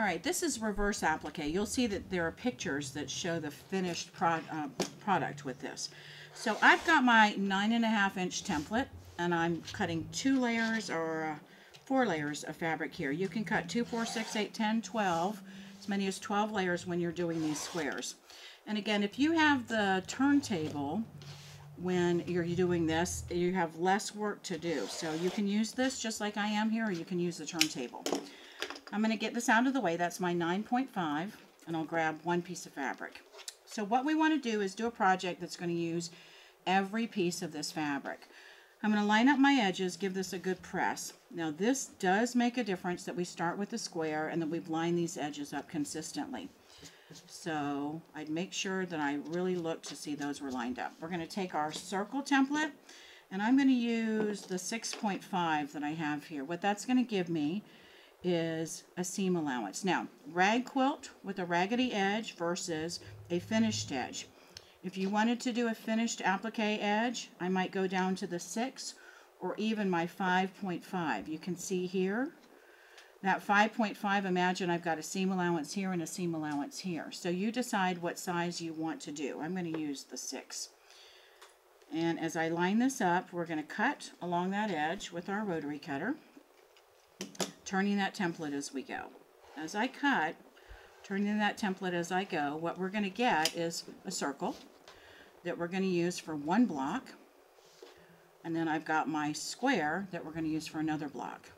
All right, this is reverse applique. You'll see that there are pictures that show the finished product with this. So I've got my 9.5 inch template, and I'm cutting 2 layers or 4 layers of fabric here. You can cut 2, 4, 6, 8, 10, 12, as many as 12 layers when you're doing these squares. And again, if you have the turntable when you're doing this, you have less work to do. So you can use this just like I am here, or you can use the turntable. I'm going to get this out of the way. That's my 9.5, and I'll grab one piece of fabric. So what we want to do is do a project that's going to use every piece of this fabric. I'm going to line up my edges, give this a good press. Now this does make a difference that we start with the square and that we've lined these edges up consistently. So I'd make sure that I really look to see those were lined up. We're going to take our circle template, and I'm going to use the 6.5 that I have here. What that's going to give me is a seam allowance. Now, rag quilt with a raggedy edge versus a finished edge. If you wanted to do a finished applique edge, I might go down to the 6 or even my 5.5. You can see here that 5.5, imagine I've got a seam allowance here and a seam allowance here. So you decide what size you want to do. I'm going to use the 6. And as I line this up, we're going to cut along that edge with our rotary cutter, turning that template as we go. As I cut, turning that template as I go, what we're going to get is a circle that we're going to use for one block, and then I've got my square that we're going to use for another block.